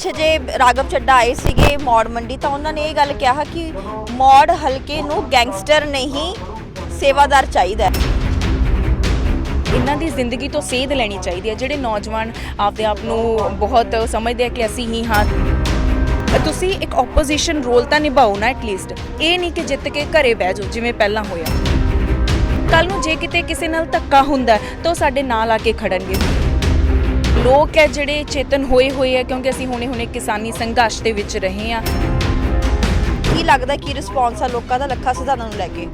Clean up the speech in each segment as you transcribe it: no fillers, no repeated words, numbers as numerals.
ਪਿੱਛੇ ਜੇ ਰਾਘਵ ਚੱਡਾ ਆਏ ਸੀਗੇ ਮੌੜ ਮੰਡੀ ਤਾਂ ਉਹਨਾਂ ਨੇ ਇਹ ਗੱਲ ਕਿਹਾ ਕਿ ਮੌੜ ਹਲਕੇ ਨੂੰ ਗੈਂਗਸਟਰ ਨਹੀਂ ਸੇਵਾਦਾਰ ਚਾਹੀਦਾ। ਇਹਨਾਂ ਦੀ ਜ਼ਿੰਦਗੀ ਤੋਂ ਸੇਧ ਲੈਣੀ ਚਾਹੀਦੀ ਹੈ। ਜਿਹੜੇ ਨੌਜਵਾਨ ਆਪਦੇ ਆਪ ਨੂੰ ਬਹੁਤ ਸਮਝਦੇ ਆ ਕਿ ਅਸੀਂ ਹੀ ਹਾਂ, ਤੁਸੀਂ ਇੱਕ ਆਪੋਜੀਸ਼ਨ ਰੋਲ ਤਾਂ ਨਿਭਾਓ ਨਾ ਐਟਲੀਸਟ। ਇਹ ਨਹੀਂ ਕਿ ਜਿੱਤ ਕੇ ਘਰੇ ਬਹਿ ਜਾਓ ਜਿਵੇਂ ਪਹਿਲਾਂ ਹੋਇਆ। ਕੱਲ ਨੂੰ ਜੇ ਕਿਤੇ ਕਿਸੇ ਨਾਲ ਧੱਕਾ ਹੁੰਦਾ ਤਾਂ ਉਹ ਸਾਡੇ ਨਾਲ ਆ ਕੇ ਖੜਨਗੇ। ਲੋਕ ਹੈ ਜਿਹੜੇ ਚੇਤਨ ਹੋਏ ਆ ਕਿਉਂਕਿ ਅਸੀਂ ਹੁਣੇ ਕਿਸਾਨੀ ਸੰਘਰਸ਼ ਦੇ ਵਿੱਚ ਰਹੇ ਹਾਂ। ਕੀ ਲੱਗਦਾ ਕੀ ਰਿਸਪੌਂਸ ਆ ਲੋਕਾਂ ਦਾ ਲੱਖਾ ਸਿਧਾਣਾ ਨੂੰ ਲੈ ਕੇ?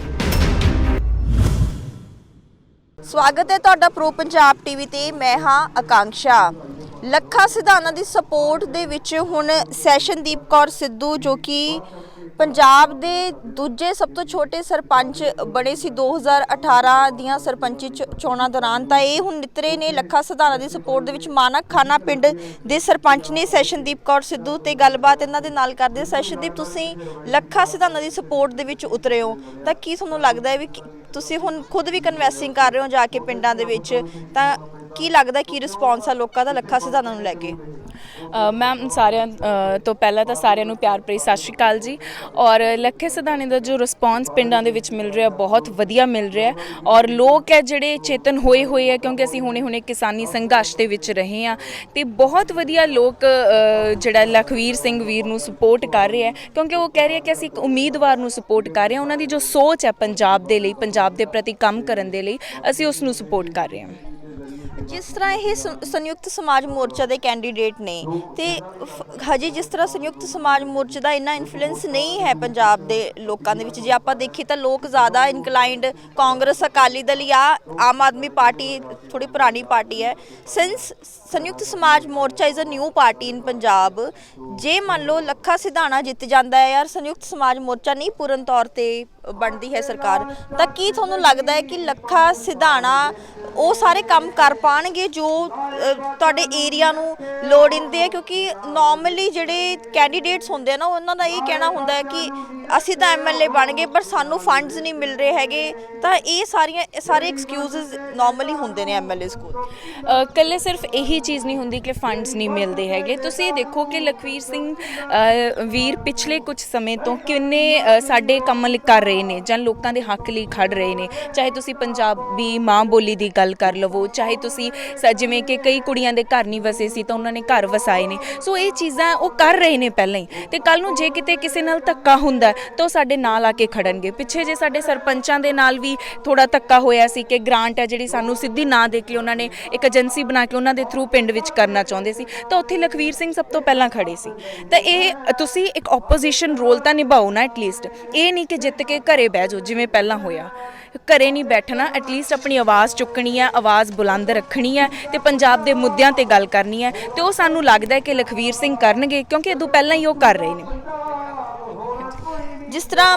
ਸਵਾਗਤ ਹੈ ਤੁਹਾਡਾ ਪ੍ਰੋ ਪੰਜਾਬ ਟੀਵੀ ਤੇ। ਮੈਂ ਹਾਂ ਆਕਾਂक्षा। ਲੱਖਾ ਸਿਧਾਣਾ ਦੀ ਸਪੋਰਟ ਦੇ ਵਿੱਚ ਹੁਣ ਸੈਸ਼ਨਦੀਪ ਕੌਰ ਸਿੱਧੂ ਜੋ ਕਿ ਪੰਜਾਬ ਦੇ ਦੂਜੇ ਸਭ ਤੋਂ ਛੋਟੇ ਸਰਪੰਚ ਬਣੇ ਸੀ 2018 ਦੀਆਂ ਸਰਪੰਚੀ ਚੋਣਾਂ ਦੌਰਾਨ, ਤਾਂ ਇਹ ਹੁਣ ਨਿਤਰੇ ਨੇ ਲੱਖਾ ਸਿਧਾਣਾ ਦੀ ਸਪੋਰਟ ਦੇ ਵਿੱਚ। ਮਾਨਕ ਖਾਨਾ ਪਿੰਡ ਦੇ ਸਰਪੰਚ ਨੇ ਸੈਸ਼ਨਦੀਪ ਕੌਰ ਸਿੱਧੂ ਤੇ ਗੱਲਬਾਤ ਇਹਨਾਂ ਦੇ ਨਾਲ ਕਰਦੇ। ਸੈਸ਼ਨਦੀਪ, ਤੁਸੀਂ ਲੱਖਾ ਸਿਧਾਣਾ ਦੀ ਸਪੋਰਟ ਦੇ ਵਿੱਚ ਉਤਰੇ ਹੋ ਤਾਂ ਕੀ ਤੁਹਾਨੂੰ ਲੱਗਦਾ ਹੈ ਵੀ ਤੁਸੀਂ ਹੁਣ ਖੁਦ ਵੀ ਕਨਵੈਸਿੰਗ ਕਰ ਰਹੇ ਹੋ ਜਾ ਕੇ ਪਿੰਡਾਂ ਦੇ ਵਿੱਚ, ਤਾਂ ਕੀ ਲੱਗਦਾ ਕੀ ਰਿਸਪੌਂਸ ਆ ਲੋਕਾਂ ਦਾ ਲੱਖਾ ਸਿਧਾਣਾ ਨੂੰ ਲੈ ਕੇ? ਮੈਮ ਸਾਰਿਆਂ ਤੋਂ ਪਹਿਲਾਂ ਤਾਂ ਸਾਰਿਆਂ ਨੂੰ ਪਿਆਰ ਭਰੀ ਸਤਿ ਸ਼੍ਰੀ ਅਕਾਲ ਜੀ। ਔਰ ਲੱਖੇ ਸਿਧਾਣੇ ਦਾ ਜੋ ਰਿਸਪੌਂਸ ਪਿੰਡਾਂ ਦੇ ਵਿੱਚ ਮਿਲ ਰਿਹਾ ਬਹੁਤ ਵਧੀਆ ਮਿਲ ਰਿਹਾ ਔਰ ਲੋਕ ਹੈ ਜਿਹੜੇ ਚੇਤਨ ਹੋਏ ਆ ਕਿਉਂਕਿ ਅਸੀਂ ਹੁਣੇ ਕਿਸਾਨੀ ਸੰਘਰਸ਼ ਦੇ ਵਿੱਚ ਰਹੇ ਹਾਂ ਤੇ ਬਹੁਤ ਵਧੀਆ ਲੋਕ ਜਿਹੜਾ ਲਖਵੀਰ ਸਿੰਘ ਵੀਰ ਨੂੰ ਸਪੋਰਟ ਕਰ ਰਹੇ ਆ ਕਿਉਂਕਿ ਉਹ ਕਹਿ ਰਹੇ ਆ ਕਿ ਅਸੀਂ ਇੱਕ ਉਮੀਦਵਾਰ ਨੂੰ ਸਪੋਰਟ ਕਰ ਰਹੇ ਹਾਂ। ਉਹਨਾਂ ਦੀ ਜੋ ਸੋਚ ਹੈ ਪੰਜਾਬ ਦੇ ਲਈ, ਪੰਜਾਬ ਦੇ ਪ੍ਰਤੀ ਕੰਮ ਕਰਨ ਦੇ ਲਈ, ਅਸੀਂ ਉਸ ਨੂੰ ਸਪੋਰਟ ਕਰ ਰਹੇ ਹਾਂ। ਜਿਸ ਤਰ੍ਹਾਂ ਇਹ ਸੰਯੁਕਤ ਸਮਾਜ ਮੋਰਚਾ ਦੇ ਕੈਂਡੀਡੇਟ ਨੇ ਤੇ ਹਜੇ ਜਿਸ ਤਰ੍ਹਾਂ ਸੰਯੁਕਤ ਸਮਾਜ ਮੋਰਚੇ ਦਾ ਇੰਨਾ ਇਨਫਲੂਐਂਸ ਨਹੀਂ ਹੈ ਪੰਜਾਬ ਦੇ ਲੋਕਾਂ ਦੇ ਵਿੱਚ, ਜੇ ਆਪਾਂ ਦੇਖੀਏ ਤਾਂ ਲੋਕ ਜ਼ਿਆਦਾ ਇਨਕਲਾਈਨਡ ਕਾਂਗਰਸ, ਅਕਾਲੀ ਦਲ ਜਾਂ ਆਮ ਆਦਮੀ ਪਾਰਟੀ ਥੋੜੀ ਪੁਰਾਣੀ ਪਾਰਟੀ ਹੈ। ਸਿੰਸ ਸੰਯੁਕਤ ਸਮਾਜ ਮੋਰਚਾ ਇਜ਼ ਅ ਨਿਊ ਪਾਰਟੀ ਇਨ ਪੰਜਾਬ, ਜੇ ਮੰਨ ਲਓ ਲੱਖਾ ਸਿਧਾਣਾ ਜਿੱਤ ਜਾਂਦਾ ਹੈ ਯਾਰ, ਸੰਯੁਕਤ ਸਮਾਜ ਮੋਰਚਾ ਨਹੀਂ ਪੂਰਨ ਤੌਰ ਤੇ ਬਣਦੀ ਹੈ ਸਰਕਾਰ, ਤਾਂ ਕੀ ਤੁਹਾਨੂੰ ਲੱਗਦਾ ਹੈ ਕਿ ਲੱਖਾ ਸਿਧਾਣਾ ਉਹ ਸਾਰੇ ਕੰਮ ਕਰ ਪਾਣਗੇ ਜੋ ਤੁਹਾਡੇ ਏਰੀਆ ਨੂੰ ਲੋੜੀਂਦੇ ਹੈ? ਕਿਉਂਕਿ ਨਾਰਮਲੀ ਜਿਹੜੇ ਕੈਂਡੀਡੇਟਸ ਹੁੰਦੇ ਆ ਨਾ, ਉਹਨਾਂ ਦਾ ਇਹ ਕਹਿਣਾ ਹੁੰਦਾ ਹੈ ਕਿ ਅਸੀਂ ਤਾਂ ਐਮਐਲਏ ਬਣ ਗਏ ਪਰ ਸਾਨੂੰ ਫੰਡਸ ਨਹੀਂ ਮਿਲ ਰਹੇ ਹੈਗੇ, ਤਾਂ ਇਹ ਸਾਰੇ ਐਕਸਕਿਊਜ਼ਸ ਨਾਰਮਲੀ ਹੁੰਦੇ ਨੇ ਐਮਐਲਏਸ ਕੋਲ। ਇਕੱਲੇ ਸਿਰਫ ਇਹੀ ਚੀਜ਼ ਨਹੀਂ ਹੁੰਦੀ ਕਿ ਫੰਡਸ ਨਹੀਂ ਮਿਲਦੇ ਹੈਗੇ। ਤੁਸੀਂ ਇਹ ਦੇਖੋ ਕਿ ਲਖਵੀਰ ਸਿੰਘ ਵੀਰ ਪਿਛਲੇ ਕੁਝ ਸਮੇਂ ਤੋਂ ਕਿੰਨੇ ਸਾਡੇ ਕੰਮ ਕਰ ਰਹੇ ਨੇ ਜਾਂ ਲੋਕਾਂ ਦੇ ਹੱਕ ਲਈ ਖੜ ਰਹੇ ਨੇ। ਚਾਹੇ ਤੁਸੀਂ ਪੰਜਾਬੀ ਮਾਂ ਬੋਲੀ ਦੀ ਗੱਲ ਕਰ ਲਵੋ, ਚਾਹੇ ਤੁਸੀਂ ਜਿਵੇਂ ਕਿ ਕਈ ਕੁੜੀਆਂ ਦੇ ਘਰ ਨਹੀਂ ਵਸੇ ਸੀ ਤਾਂ ਉਹਨਾਂ ਨੇ ਘਰ ਵਸਾਏ ਨੇ। ਸੋ ਇਹ ਚੀਜ਼ਾਂ ਉਹ ਕਰ ਰਹੇ ਨੇ ਪਹਿਲਾਂ ਹੀ, ਤੇ ਕੱਲ ਨੂੰ ਜੇ ਕਿਤੇ ਕਿਸੇ ਨਾਲ ਧੱਕਾ ਹੁੰਦਾ ਤਾਂ ਉਹ ਸਾਡੇ ਨਾਲ ਆ ਕੇ ਖੜਨਗੇ। ਪਿੱਛੇ ਜੇ ਸਾਡੇ ਸਰਪੰਚਾਂ ਦੇ ਨਾਲ ਵੀ ਥੋੜਾ ਧੱਕਾ ਹੋਇਆ ਸੀ ਕਿ ਗ੍ਰਾਂਟ ਹੈ ਜਿਹੜੀ ਸਾਨੂੰ ਸਿੱਧੀ ਨਾ ਦੇ ਕੇ ਉਹਨਾਂ ਨੇ ਇੱਕ ਏਜੰਸੀ ਬਣਾ ਕੇ ਉਹਨਾਂ ਦੇ ਥਰੂ ਪਿੰਡ ਵਿੱਚ ਕਰਨਾ ਚਾਹੁੰਦੇ ਸੀ, ਤਾਂ ਉੱਥੇ ਲਖਵੀਰ ਸਿੰਘ ਸਭ ਤੋਂ ਪਹਿਲਾਂ ਖੜੇ ਸੀ। ਤਾਂ ਇਹ ਤੁਸੀਂ ਇੱਕ ਆਪੋਜੀਸ਼ਨ ਰੋਲ ਤਾਂ ਨਿਭਾਓ ਨਾ ਐਟਲੀਸਟ। ਇਹ ਨਹੀਂ ਕਿ ਜਿੱਤ ਕੇ ਘਰੇ ਬਹਿ ਜਾਓ ਜਿਵੇਂ ਪਹਿਲਾਂ ਹੋਇਆ। ਘਰੇ ਨਹੀਂ ਬੈਠਣਾ, ਐਟਲੀਸਟ ਆਪਣੀ ਆਵਾਜ਼ ਚੁੱਕਣੀ ਹੈ, ਆਵਾਜ਼ ਬੁਲੰਦ ਰੱਖਣੀ ਹੈ ਤੇ ਪੰਜਾਬ ਦੇ ਮੁੱਦਿਆਂ ਤੇ ਗੱਲ ਕਰਨੀ ਹੈ। ਤੇ ਉਹ ਸਾਨੂੰ ਲੱਗਦਾ ਕਿ ਲਖਵੀਰ ਸਿੰਘ ਕਰਨਗੇ ਕਿਉਂਕਿ ਇਦੋਂ ਪਹਿਲਾਂ ਹੀ ਉਹ ਕਰ ਰਹੇ ਨੇ। ਜਿਸ ਤਰ੍ਹਾਂ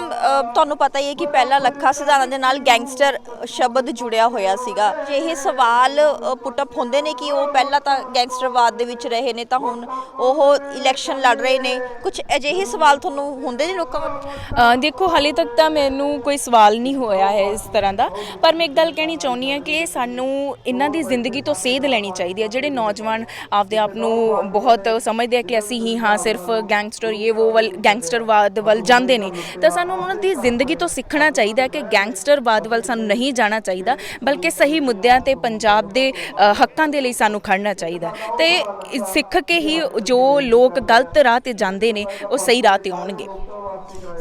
ਤੁਹਾਨੂੰ ਪਤਾ ਹੀ ਹੈ ਕਿ ਪਹਿਲਾਂ ਲੱਖਾ ਸਿਧਾਣਾ ਦੇ ਨਾਲ ਗੈਂਗਸਟਰ ਸ਼ਬਦ ਜੁੜਿਆ ਹੋਇਆ ਸੀਗਾ। ਜੇ ਇਹ ਸਵਾਲ ਪੁੱਟਅਪ ਹੁੰਦੇ ਨੇ ਕਿ ਉਹ ਪਹਿਲਾਂ ਤਾਂ ਗੈਂਗਸਟਰਵਾਦ ਦੇ ਵਿੱਚ ਰਹੇ ਨੇ ਤਾਂ ਹੁਣ ਉਹ ਇਲੈਕਸ਼ਨ ਲੜ ਰਹੇ ਨੇ, ਕੁਝ ਅਜਿਹੇ ਸਵਾਲ ਤੁਹਾਨੂੰ ਹੁੰਦੇ ਨੇ ਲੋਕਾਂ ਵੱਲੋਂ? ਦੇਖੋ ਹਾਲੇ ਤੱਕ ਤਾਂ ਮੈਨੂੰ ਕੋਈ ਸਵਾਲ ਨਹੀਂ ਹੋਇਆ ਹੈ ਇਸ ਤਰ੍ਹਾਂ ਦਾ, ਪਰ ਮੈਂ ਇੱਕ ਗੱਲ ਕਹਿਣੀ ਚਾਹੁੰਦੀ ਹਾਂ ਕਿ ਸਾਨੂੰ ਇਹਨਾਂ ਦੀ ਜ਼ਿੰਦਗੀ ਤੋਂ ਸੇਧ ਲੈਣੀ ਚਾਹੀਦੀ ਹੈ। ਜਿਹੜੇ ਨੌਜਵਾਨ ਆਪਦੇ ਆਪ ਨੂੰ ਬਹੁਤ ਸਮਝਦੇ ਆ ਕਿ ਅਸੀਂ ਹੀ ਹਾਂ ਸਿਰਫ ਗੈਂਗਸਟਰ ਗੈਂਗਸਟਰਵਾਦ ਵੱਲ ਜਾਂਦੇ ਨੇ, ਤਾਂ ਸਾਨੂੰ ਉਹਨਾਂ ਦੀ ਜ਼ਿੰਦਗੀ ਤੋਂ ਸਿੱਖਣਾ ਚਾਹੀਦਾ ਕਿ ਗੈਂਗਸਟਰਵਾਦ ਵੱਲ ਸਾਨੂੰ ਨਹੀਂ ਜਾਣਾ ਚਾਹੀਦਾ, ਬਲਕਿ ਸਹੀ ਮੁੱਦਿਆਂ ਤੇ ਪੰਜਾਬ ਦੇ ਹੱਕਾਂ ਦੇ ਲਈ ਸਾਨੂੰ ਖੜਨਾ ਚਾਹੀਦਾ। ਤੇ ਸਿੱਖ ਕੇ ਹੀ ਜੋ ਲੋਕ ਗਲਤ ਰਾਹ ਤੇ ਜਾਂਦੇ ਨੇ ਉਹ ਸਹੀ ਰਾਹ ਤੇ ਆਉਣਗੇ।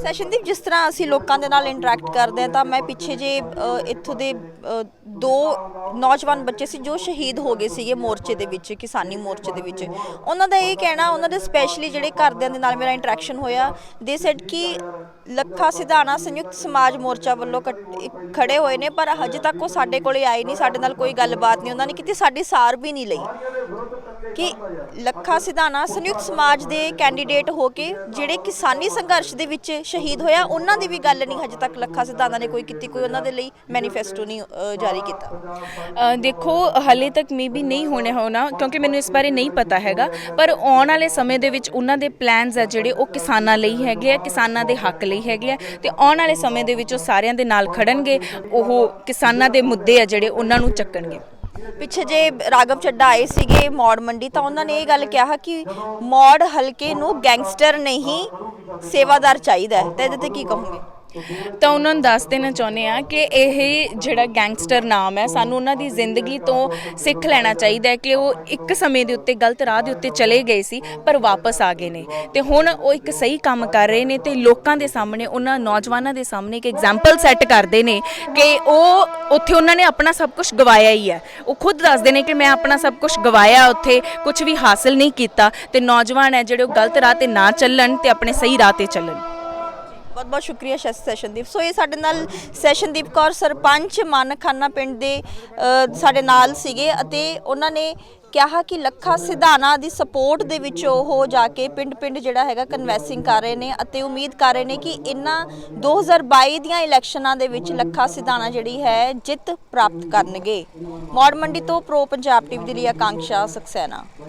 ਸੈਸ਼ਨਦੀਪ, ਜਿਸ ਤਰ੍ਹਾਂ ਅਸੀਂ ਲੋਕਾਂ ਦੇ ਨਾਲ ਇੰਟਰੈਕਟ ਕਰਦੇ ਹਾਂ ਤਾਂ ਮੈਂ ਪਿੱਛੇ ਜੇ ਇੱਥੋਂ ਦੇ 2 ਨੌਜਵਾਨ ਬੱਚੇ ਸੀ ਜੋ ਸ਼ਹੀਦ ਹੋ ਗਏ ਸੀਗੇ ਮੋਰਚੇ ਦੇ ਵਿੱਚ, ਕਿਸਾਨੀ ਮੋਰਚੇ ਦੇ ਵਿੱਚ। ਉਹਨਾਂ ਦਾ ਇਹ ਕਹਿਣਾ, ਉਹਨਾਂ ਦੇ ਸਪੈਸ਼ਲੀ ਜਿਹੜੇ ਘਰਦਿਆਂ ਦੇ ਨਾਲ ਮੇਰਾ ਇੰਟਰੈਕਸ਼ਨ ਹੋਇਆ, ਦੇ ਸੈਡ ਕਿ ਲੱਖਾ ਸਿਧਾਣਾ ਸੰਯੁਕਤ ਸਮਾਜ ਮੋਰਚਾ ਵੱਲੋਂ ਖੜੇ ਹੋਏ ਨੇ ਪਰ ਹਜੇ ਤੱਕ ਉਹ ਸਾਡੇ ਕੋਲੇ ਆਏ ਨਹੀਂ, ਸਾਡੇ ਨਾਲ ਕੋਈ ਗੱਲਬਾਤ ਨਹੀਂ ਉਹਨਾਂ ਨੇ ਕੀਤੀ, ਸਾਡੀ ਸਾਰ ਵੀ ਨਹੀਂ ਲਈ ਕਿ ਲੱਖਾ ਸਿਧਾਣਾ ਸੰਯੁਕਤ ਸਮਾਜ ਦੇ ਕੈਂਡੀਡੇਟ ਹੋ ਕੇ ਜਿਹੜੇ ਕਿਸਾਨੀ ਸੰਘਰਸ਼ ਦੇ ਵਿੱਚ ਸ਼ਹੀਦ ਹੋਇਆ, ਉਹਨਾਂ ਦੀ ਵੀ ਗੱਲ ਨਹੀਂ ਹਜੇ ਤੱਕ ਲੱਖਾ ਸਿਧਾਣਾ ਨੇ ਕੋਈ ਕੀਤੀ, ਕੋਈ ਉਹਨਾਂ ਦੇ ਲਈ ਮੈਨੀਫੈਸਟੋ ਨਹੀਂ ਜਾਰੀ ਕੀਤਾ। ਦੇਖੋ ਹਾਲੇ ਤੱਕ ਮੇਬੀ ਨਹੀਂ ਹੋਣਾ ਕਿਉਂਕਿ ਮੈਨੂੰ ਇਸ ਬਾਰੇ ਨਹੀਂ ਪਤਾ ਹੈਗਾ, ਪਰ ਆਉਣ ਵਾਲੇ ਸਮੇਂ ਦੇ ਵਿੱਚ ਉਹਨਾਂ ਦੇ ਪਲਾਨਸ ਆ ਜਿਹੜੇ ਉਹ ਕਿਸਾਨਾਂ ਲਈ ਹੈਗੇ ਆ, ਕਿਸਾਨਾਂ ਦੇ ਹੱਕ ਲਈ ਹੈਗੇ ਆ, ਤੇ ਆਉਣ ਵਾਲੇ ਸਮੇਂ ਦੇ ਵਿੱਚ ਉਹ ਸਾਰਿਆਂ ਦੇ ਨਾਲ ਖੜਨਗੇ, ਉਹ ਕਿਸਾਨਾਂ ਦੇ ਮੁੱਦੇ ਆ ਜਿਹੜੇ ਉਹਨਾਂ ਨੂੰ ਚੱਕਣਗੇ। ਪਿੱਛੇ ਜੇ ਰਾਘਵ ਚੱਡਾ ਆਏ ਸੀਗੇ ਮੌੜ ਮੰਡੀ ਤਾਂ ਉਹਨਾਂ ਨੇ ਇਹ ਗੱਲ ਕਿਹਾ ਕਿ ਮੌੜ ਹਲਕੇ ਨੂੰ ਗੈਂਗਸਟਰ ਨਹੀਂ ਸੇਵਾਦਾਰ ਚਾਹੀਦਾ ਹੈ, ਤਾਂ ਇਹਦੇ ਤੇ ਕੀ ਕਹੋਗੇ? ਤਾਂ ਉਹਨਾਂ ਨੂੰ ਦੱਸ ਦੇਣਾ ਚਾਹੁੰਦੇ ਆ ਕਿ ਇਹ ਜਿਹੜਾ ਗੈਂਗਸਟਰ ਨਾਮ ਹੈ, ਸਾਨੂੰ ਉਹਨਾਂ ਦੀ ਜ਼ਿੰਦਗੀ ਤੋਂ ਸਿੱਖ ਲੈਣਾ ਚਾਹੀਦਾ ਹੈ ਕਿ ਉਹ ਇੱਕ ਸਮੇਂ ਦੇ ਉੱਤੇ ਗਲਤ ਰਾਹ ਦੇ ਉੱਤੇ ਚਲੇ ਗਏ ਸੀ ਪਰ ਵਾਪਸ ਆ ਗਏ ਨੇ ਤੇ ਹੁਣ ਉਹ ਇੱਕ ਸਹੀ ਕੰਮ ਕਰ ਰਹੇ ਨੇ ਤੇ ਲੋਕਾਂ ਦੇ ਸਾਹਮਣੇ, ਉਹਨਾਂ ਨੌਜਵਾਨਾਂ ਦੇ ਸਾਹਮਣੇ ਇੱਕ ਐਗਜ਼ਾਮਪਲ ਸੈੱਟ ਕਰਦੇ ਨੇ ਕਿ ਉਹ ਉੱਥੇ ਉਹਨਾਂ ਨੇ ਆਪਣਾ ਸਭ ਕੁਝ ਗਵਾਇਆ ਹੀ ਹੈ। ਉਹ ਖੁਦ ਦੱਸਦੇ ਨੇ ਕਿ ਮੈਂ ਆਪਣਾ ਸਭ ਕੁਝ ਗਵਾਇਆ, ਉੱਥੇ ਕੁਝ ਵੀ ਹਾਸਲ ਨਹੀਂ ਕੀਤਾ ਤੇ ਨੌਜਵਾਨ ਹੈ ਜਿਹੜੇ ਉਹ ਗਲਤ ਰਾਹ ਤੇ ਨਾ ਚੱਲਣ ਤੇ ਆਪਣੇ ਸਹੀ ਰਾਹ ਤੇ ਚੱਲਣ। ਬਹੁਤ ਬਹੁਤ ਸ਼ੁਕਰੀਆ ਸੈਸ਼ਨਦੀਪ। ਸੋ ਇਹ ਸਾਡੇ ਨਾਲ ਸੈਸ਼ਨਦੀਪ ਕੌਰ ਸਰਪੰਚ ਮਾਨਖਾਨਾ ਪਿੰਡ ਦੇ ਸਾਡੇ ਨਾਲ ਸੀਗੇ ਅਤੇ ਉਹਨਾਂ ਨੇ ਕਿਹਾ ਕਿ ਲੱਖਾ ਸਿਧਾਣਾ ਦੀ ਸਪੋਰਟ ਦੇ ਵਿੱਚ ਉਹ ਜਾ ਕੇ ਪਿੰਡ ਜਿਹੜਾ ਹੈਗਾ ਕਨਵੈਸਿੰਗ ਕਰ ਰਹੇ ਨੇ ਅਤੇ ਉਮੀਦ ਕਰ ਰਹੇ ਨੇ ਕਿ ਇਹਨਾਂ 2022 ਦੀਆਂ ਇਲੈਕਸ਼ਨਾਂ ਦੇ ਵਿੱਚ ਲੱਖਾ ਸਿਧਾਣਾ ਜਿਹੜੀ ਹੈ ਜਿੱਤ ਪ੍ਰਾਪਤ ਕਰਨਗੇ। ਮੌੜ ਮੰਡੀ ਤੋਂ ਪ੍ਰੋ ਪੰਜਾਬ ਟੀਵੀ ਦੇ ਲਈ ਆਕਾਂਸ਼ਾ ਸਕਸੈਨਾ।